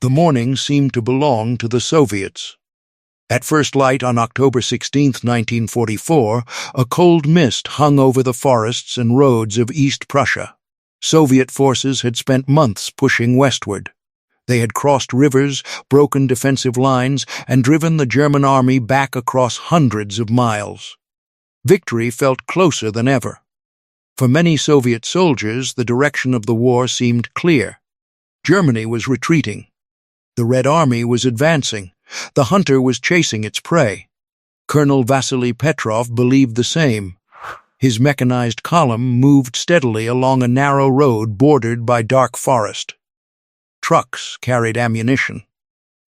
The morning seemed to belong to the Soviets. At first light on October 16, 1944, a cold mist hung over the forests and roads of East Prussia. Soviet forces had spent months pushing westward. They had crossed rivers, broken defensive lines, and driven the German army back across hundreds of miles. Victory felt closer than ever. For many Soviet soldiers, the direction of the war seemed clear. Germany was retreating. The Red Army was advancing. The hunter was chasing its prey. Colonel Vasily Petrov believed the same. His mechanized column moved steadily along a narrow road bordered by dark forest. Trucks carried ammunition.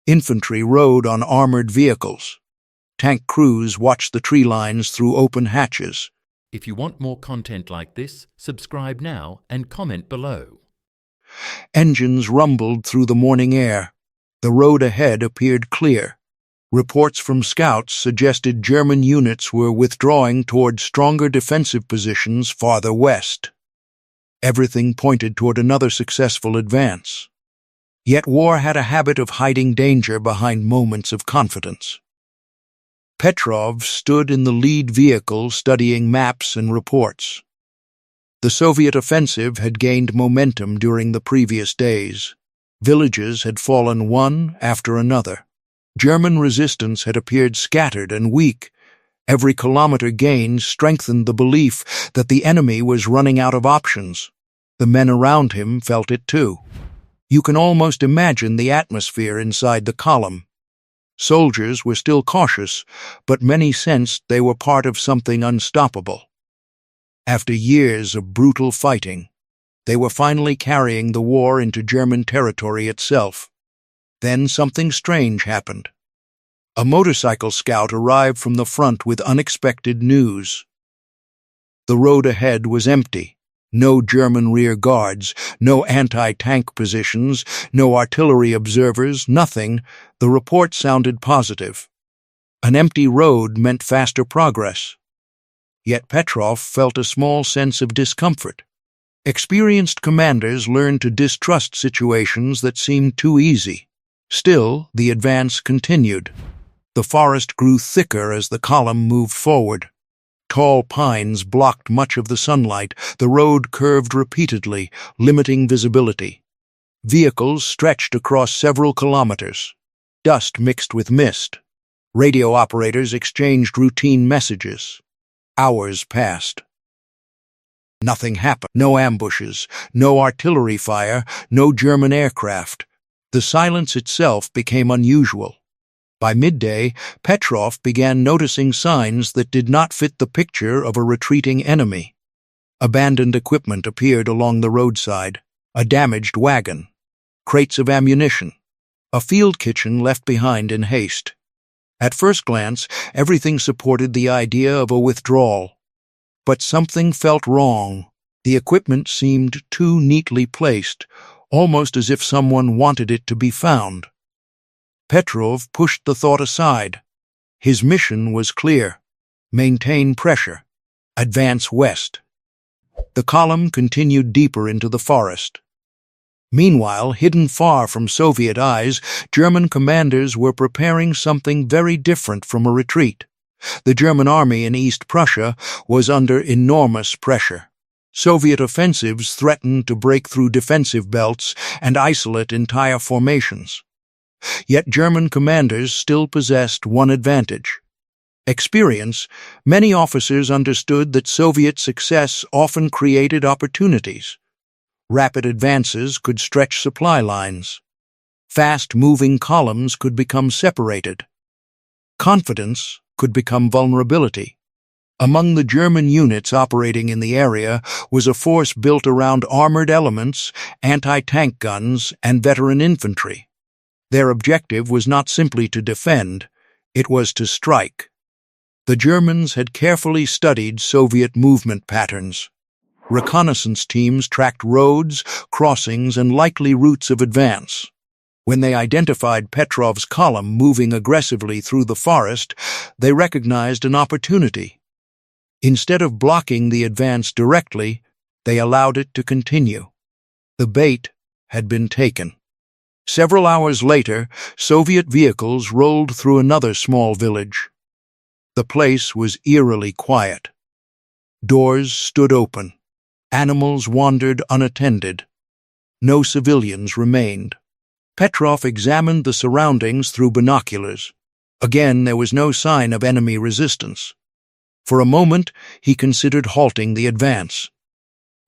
Infantry rode on armored vehicles. Tank crews watched the tree lines through open hatches. If you want more content like this, subscribe now and comment below. Engines rumbled through the morning air. The road ahead appeared clear. Reports from scouts suggested German units were withdrawing toward stronger defensive positions farther west. Everything pointed toward another successful advance. Yet war had a habit of hiding danger behind moments of confidence. Petrov stood in the lead vehicle studying maps and reports. The Soviet offensive had gained momentum during the previous days. Villages had fallen one after another. German resistance had appeared scattered and weak. Every kilometer gained strengthened the belief that the enemy was running out of options. The men around him felt it too. You can almost imagine the atmosphere inside the column. Soldiers were still cautious, but many sensed they were part of something unstoppable. After years of brutal fighting, they were finally carrying the war into German territory itself. Then something strange happened. A motorcycle scout arrived from the front with unexpected news. The road ahead was empty. No German rear guards, no anti-tank positions, no artillery observers, nothing. The report sounded positive. An empty road meant faster progress. Yet Petrov felt a small sense of discomfort. Experienced commanders learned to distrust situations that seemed too easy. Still, the advance continued. The forest grew thicker as the column moved forward. Tall pines blocked much of the sunlight. The road curved repeatedly, limiting visibility. Vehicles stretched across several kilometers. Dust mixed with mist. Radio operators exchanged routine messages. Hours passed. Nothing happened. No ambushes, no artillery fire, no German aircraft. The silence itself became unusual. By midday, Petrov began noticing signs that did not fit the picture of a retreating enemy. Abandoned equipment appeared along the roadside, a damaged wagon, crates of ammunition, a field kitchen left behind in haste. At first glance, everything supported the idea of a withdrawal. But something felt wrong. The equipment seemed too neatly placed, almost as if someone wanted it to be found. Petrov pushed the thought aside. His mission was clear: maintain pressure, advance west. The column continued deeper into the forest. Meanwhile, hidden far from Soviet eyes, German commanders were preparing something very different from a retreat. The German army in East Prussia was under enormous pressure. Soviet offensives threatened to break through defensive belts and isolate entire formations. Yet German commanders still possessed one advantage: experience. Many officers understood that Soviet success often created opportunities. Rapid advances could stretch supply lines. Fast-moving columns could become separated. Confidence could become vulnerability. Among the German units operating in the area was a force built around armored elements, anti-tank guns, and veteran infantry. Their objective was not simply to defend, it was to strike. The Germans had carefully studied Soviet movement patterns. Reconnaissance teams tracked roads, crossings, and likely routes of advance. When they identified Petrov's column moving aggressively through the forest, they recognized an opportunity. Instead of blocking the advance directly, they allowed it to continue. The bait had been taken. Several hours later, Soviet vehicles rolled through another small village. The place was eerily quiet. Doors stood open. Animals wandered unattended. No civilians remained. Petrov examined the surroundings through binoculars. Again, there was no sign of enemy resistance. For a moment, he considered halting the advance.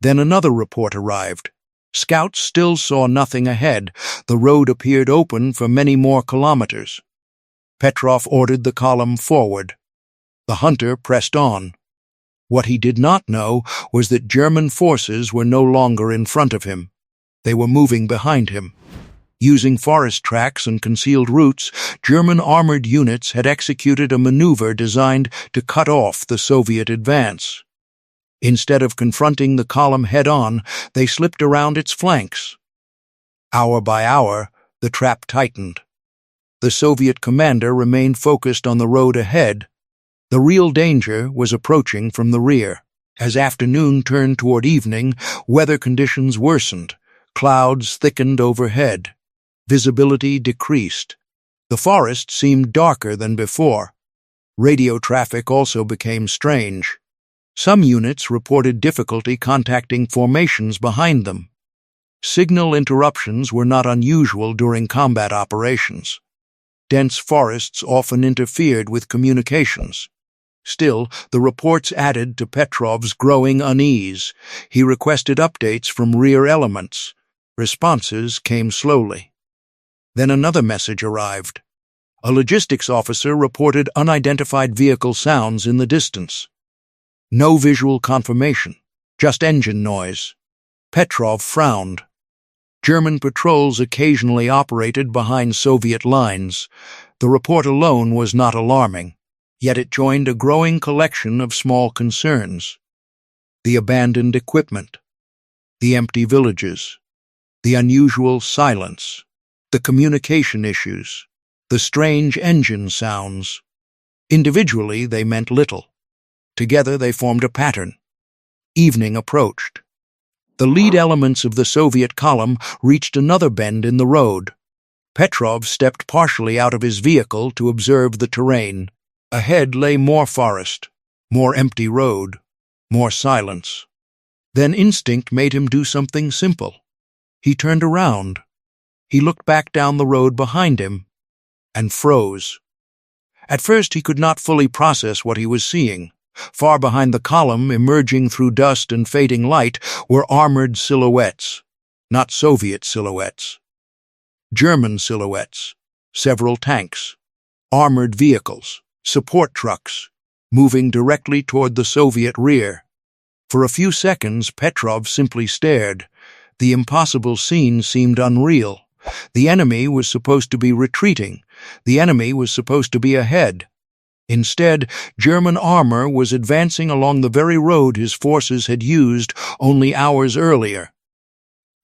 Then another report arrived. Scouts still saw nothing ahead. The road appeared open for many more kilometers. Petrov ordered the column forward. The hunter pressed on. What he did not know was that German forces were no longer in front of him. They were moving behind him. Using forest tracks and concealed routes, German armored units had executed a maneuver designed to cut off the Soviet advance. Instead of confronting the column head-on, they slipped around its flanks. Hour by hour, the trap tightened. The Soviet commander remained focused on the road ahead. The real danger was approaching from the rear. As afternoon turned toward evening, weather conditions worsened. Clouds thickened overhead. Visibility decreased. The forest seemed darker than before. Radio traffic also became strange. Some units reported difficulty contacting formations behind them. Signal interruptions were not unusual during combat operations. Dense forests often interfered with communications. Still, the reports added to Petrov's growing unease. He requested updates from rear elements. Responses came slowly. Then another message arrived. A logistics officer reported unidentified vehicle sounds in the distance. No visual confirmation, just engine noise. Petrov frowned. German patrols occasionally operated behind Soviet lines. The report alone was not alarming, yet it joined a growing collection of small concerns. The abandoned equipment, the empty villages, the unusual silence, the communication issues, the strange engine sounds. Individually, they meant little. Together they formed a pattern. Evening approached. The lead elements of the Soviet column reached another bend in the road. Petrov stepped partially out of his vehicle to observe the terrain. Ahead lay more forest, more empty road, more silence. Then instinct made him do something simple. He turned around. He looked back down the road behind him and froze. At first he could not fully process what he was seeing. Far behind the column, emerging through dust and fading light, were armored silhouettes. Not Soviet silhouettes. German silhouettes. Several tanks. Armored vehicles. Support trucks. Moving directly toward the Soviet rear. For a few seconds, Petrov simply stared. The impossible scene seemed unreal. The enemy was supposed to be retreating. The enemy was supposed to be ahead. Instead, German armor was advancing along the very road his forces had used only hours earlier.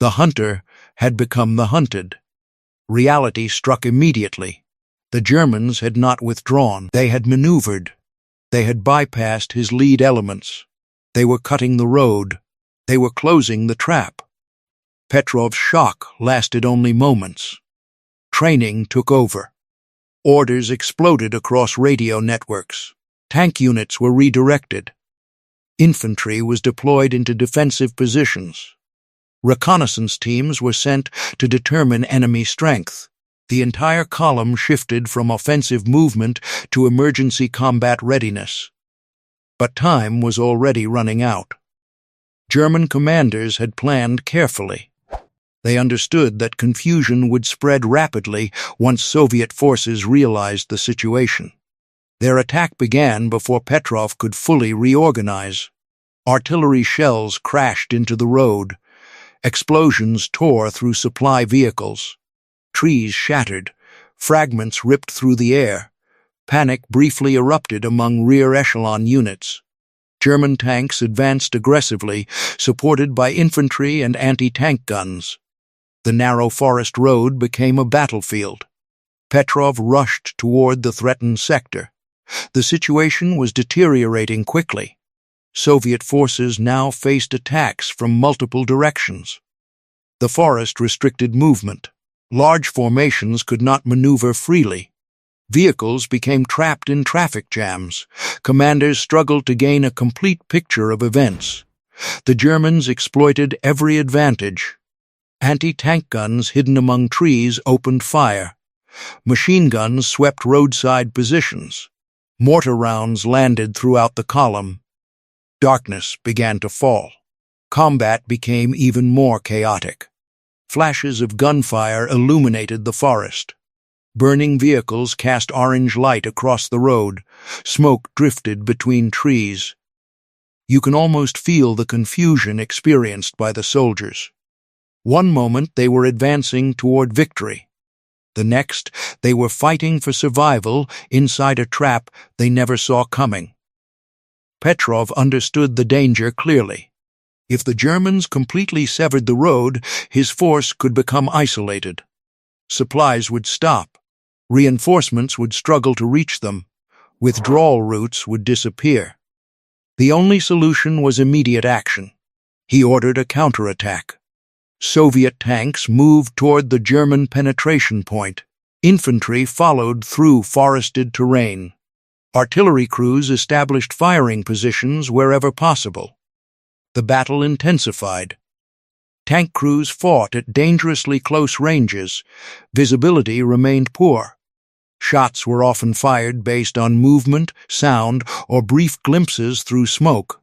The hunter had become the hunted. Reality struck immediately. The Germans had not withdrawn. They had maneuvered. They had bypassed his lead elements. They were cutting the road. They were closing the trap. Petrov's shock lasted only moments. Training took over. Orders exploded across radio networks. Tank units were redirected. Infantry was deployed into defensive positions. Reconnaissance teams were sent to determine enemy strength. The entire column shifted from offensive movement to emergency combat readiness. But time was already running out. German commanders had planned carefully. They understood that confusion would spread rapidly once Soviet forces realized the situation. Their attack began before Petrov could fully reorganize. Artillery shells crashed into the road. Explosions tore through supply vehicles. Trees shattered. Fragments ripped through the air. Panic briefly erupted among rear echelon units. German tanks advanced aggressively, supported by infantry and anti-tank guns. The narrow forest road became a battlefield. Petrov rushed toward the threatened sector. The situation was deteriorating quickly. Soviet forces now faced attacks from multiple directions. The forest restricted movement. Large formations could not maneuver freely. Vehicles became trapped in traffic jams. Commanders struggled to gain a complete picture of events. The Germans exploited every advantage. Anti-tank guns hidden among trees opened fire. Machine guns swept roadside positions. Mortar rounds landed throughout the column. Darkness began to fall. Combat became even more chaotic. Flashes of gunfire illuminated the forest. Burning vehicles cast orange light across the road. Smoke drifted between trees. You can almost feel the confusion experienced by the soldiers. One moment they were advancing toward victory. The next, they were fighting for survival inside a trap they never saw coming. Petrov understood the danger clearly. If the Germans completely severed the road, his force could become isolated. Supplies would stop. Reinforcements would struggle to reach them. Withdrawal routes would disappear. The only solution was immediate action. He ordered a counterattack. Soviet tanks moved toward the German penetration point. Infantry followed through forested terrain. Artillery crews established firing positions wherever possible. The battle intensified. Tank crews fought at dangerously close ranges. Visibility remained poor. Shots were often fired based on movement, sound, or brief glimpses through smoke.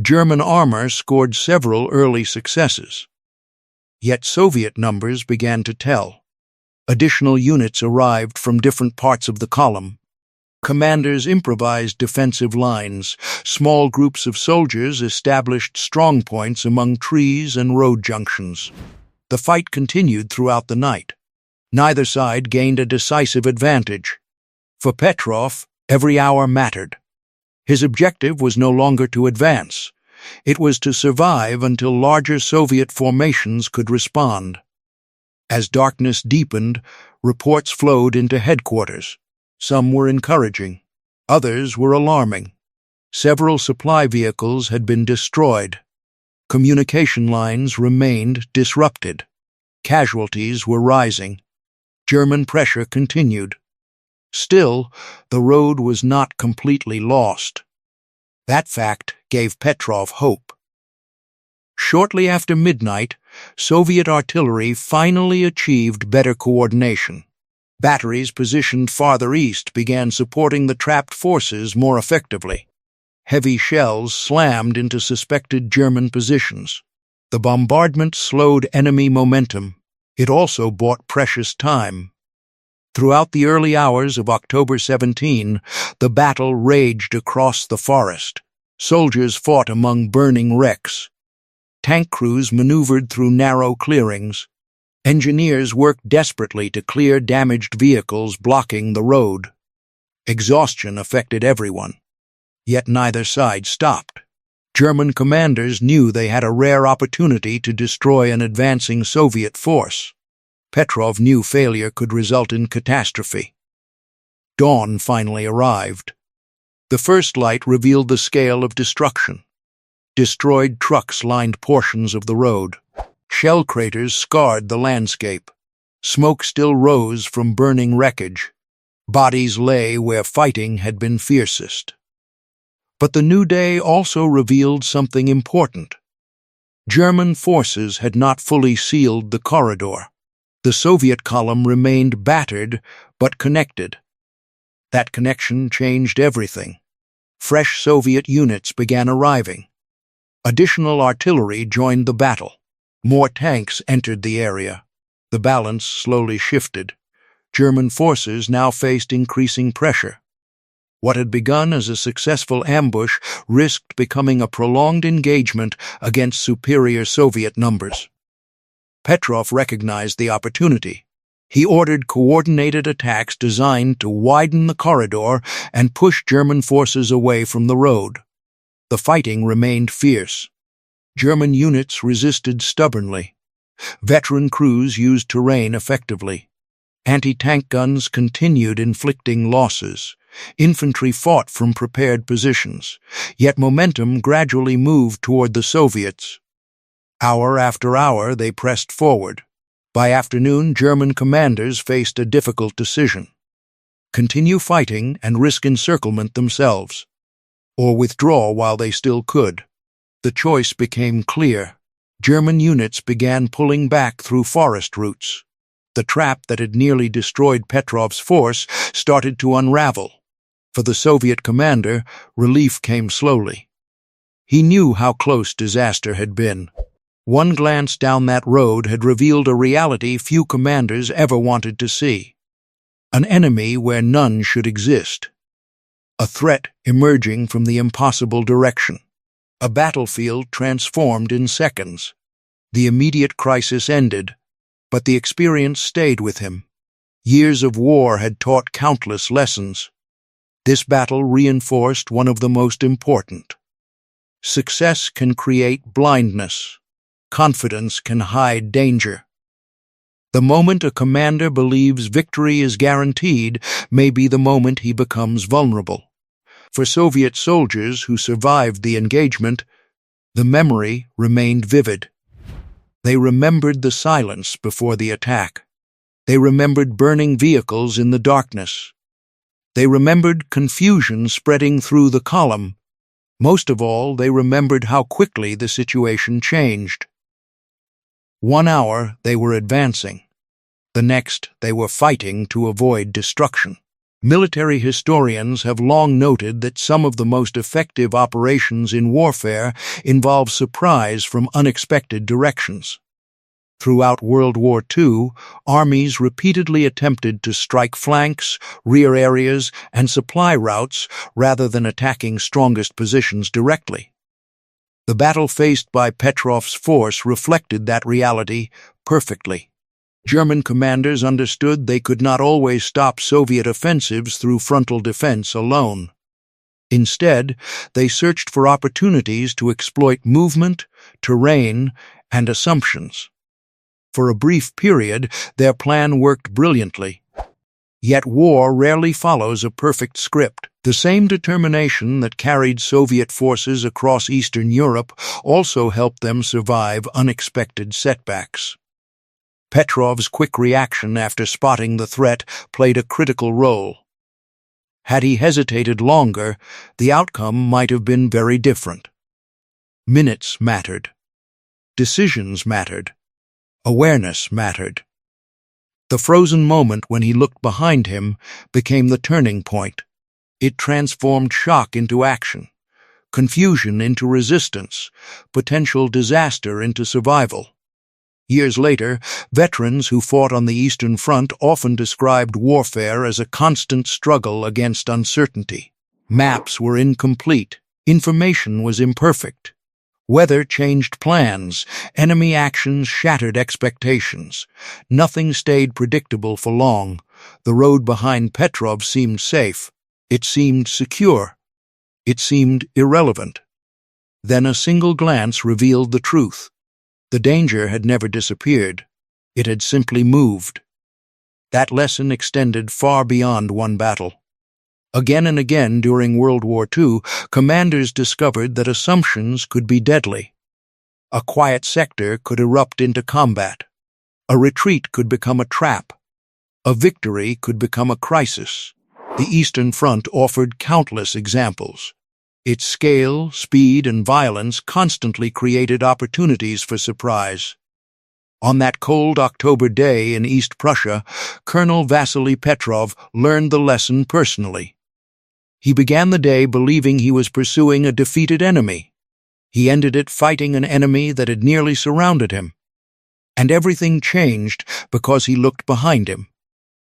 German armor scored several early successes. Yet Soviet numbers began to tell. Additional units arrived from different parts of the column. Commanders improvised defensive lines. Small groups of soldiers established strong points among trees and road junctions. The fight continued throughout the night. Neither side gained a decisive advantage. For Petrov, every hour mattered. His objective was no longer to advance. It was to survive until larger Soviet formations could respond. As darkness deepened, reports flowed into headquarters. Some were encouraging. Others were alarming. Several supply vehicles had been destroyed. Communication lines remained disrupted. Casualties were rising. German pressure continued. Still, the road was not completely lost. That fact gave Petrov hope. Shortly after midnight, Soviet artillery finally achieved better coordination. Batteries positioned farther east began supporting the trapped forces more effectively. Heavy shells slammed into suspected German positions. The bombardment slowed enemy momentum. It also bought precious time. Throughout the early hours of October 17, the battle raged across the forest. Soldiers fought among burning wrecks. Tank crews maneuvered through narrow clearings. Engineers worked desperately to clear damaged vehicles blocking the road. Exhaustion affected everyone. Yet neither side stopped. German commanders knew they had a rare opportunity to destroy an advancing Soviet force. Petrov knew failure could result in catastrophe. Dawn finally arrived. The first light revealed the scale of destruction. Destroyed trucks lined portions of the road. Shell craters scarred the landscape. Smoke still rose from burning wreckage. Bodies lay where fighting had been fiercest. But the new day also revealed something important. German forces had not fully sealed the corridor. The Soviet column remained battered but connected. That connection changed everything. Fresh Soviet units began arriving. Additional artillery joined the battle. More tanks entered the area. The balance slowly shifted. German forces now faced increasing pressure. What had begun as a successful ambush risked becoming a prolonged engagement against superior Soviet numbers. Petrov recognized the opportunity. He ordered coordinated attacks designed to widen the corridor and push German forces away from the road. The fighting remained fierce. German units resisted stubbornly. Veteran crews used terrain effectively. Anti-tank guns continued inflicting losses. Infantry fought from prepared positions, yet momentum gradually moved toward the Soviets. Hour after hour they pressed forward. By afternoon, German commanders faced a difficult decision: continue fighting and risk encirclement themselves, or withdraw while they still could. The choice became clear. German units began pulling back through forest routes. The trap that had nearly destroyed Petrov's force started to unravel. For the Soviet commander, relief came slowly. He knew how close disaster had been. One glance down that road had revealed a reality few commanders ever wanted to see: an enemy where none should exist. A threat emerging from the impossible direction. A battlefield transformed in seconds. The immediate crisis ended, but the experience stayed with him. Years of war had taught countless lessons. This battle reinforced one of the most important. Success can create blindness. Confidence can hide danger. The moment a commander believes victory is guaranteed may be the moment he becomes vulnerable. For Soviet soldiers who survived the engagement, the memory remained vivid. They remembered the silence before the attack. They remembered burning vehicles in the darkness. They remembered confusion spreading through the column. Most of all, they remembered how quickly the situation changed. 1 hour they were advancing. The next they were fighting to avoid destruction. Military historians have long noted that some of the most effective operations in warfare involve surprise from unexpected directions. Throughout World War II, armies repeatedly attempted to strike flanks, rear areas, and supply routes rather than attacking strongest positions directly. The battle faced by Petrov's force reflected that reality perfectly. German commanders understood they could not always stop Soviet offensives through frontal defense alone. Instead, they searched for opportunities to exploit movement, terrain, and assumptions. For a brief period, their plan worked brilliantly. Yet war rarely follows a perfect script. The same determination that carried Soviet forces across Eastern Europe also helped them survive unexpected setbacks. Petrov's quick reaction after spotting the threat played a critical role. Had he hesitated longer, the outcome might have been very different. Minutes mattered. Decisions mattered. Awareness mattered. The frozen moment when he looked behind him became the turning point. It transformed shock into action, confusion into resistance, potential disaster into survival. Years later, veterans who fought on the Eastern Front often described warfare as a constant struggle against uncertainty. Maps were incomplete. Information was imperfect. Weather changed plans. Enemy actions shattered expectations. Nothing stayed predictable for long. The road behind Petrov seemed safe. It seemed secure. It seemed irrelevant. Then a single glance revealed the truth. The danger had never disappeared. It had simply moved. That lesson extended far beyond one battle. Again and again during World War II, commanders discovered that assumptions could be deadly. A quiet sector could erupt into combat. A retreat could become a trap. A victory could become a crisis. The Eastern Front offered countless examples. Its scale, speed, and violence constantly created opportunities for surprise. On that cold October day in East Prussia, Colonel Vasily Petrov learned the lesson personally. He began the day believing he was pursuing a defeated enemy. He ended it fighting an enemy that had nearly surrounded him. And everything changed because he looked behind him.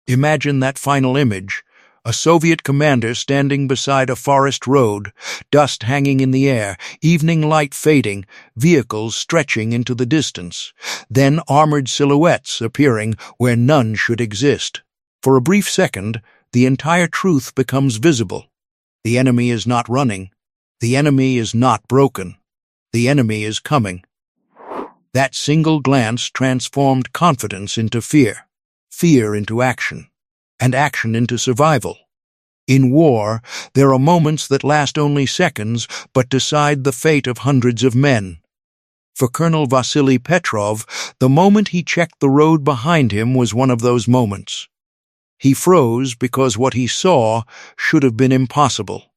Imagine that final image: a Soviet commander standing beside a forest road, dust hanging in the air, evening light fading, vehicles stretching into the distance, then armored silhouettes appearing where none should exist. For a brief second, the entire truth becomes visible. The enemy is not running. The enemy is not broken. The enemy is coming. That single glance transformed confidence into fear, fear into action, and action into survival. In war, there are moments that last only seconds but decide the fate of hundreds of men. For Colonel Vasily Petrov, the moment he checked the road behind him was one of those moments. He froze because what he saw should have been impossible.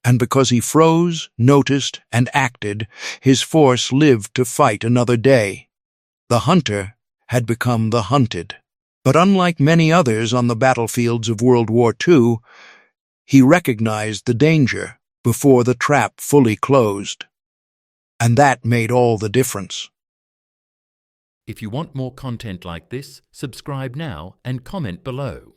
And because he froze, noticed, and acted, his force lived to fight another day. The hunter had become the hunted. But unlike many others on the battlefields of World War II, he recognized the danger before the trap fully closed. And that made all the difference. If you want more content like this, subscribe now and comment below.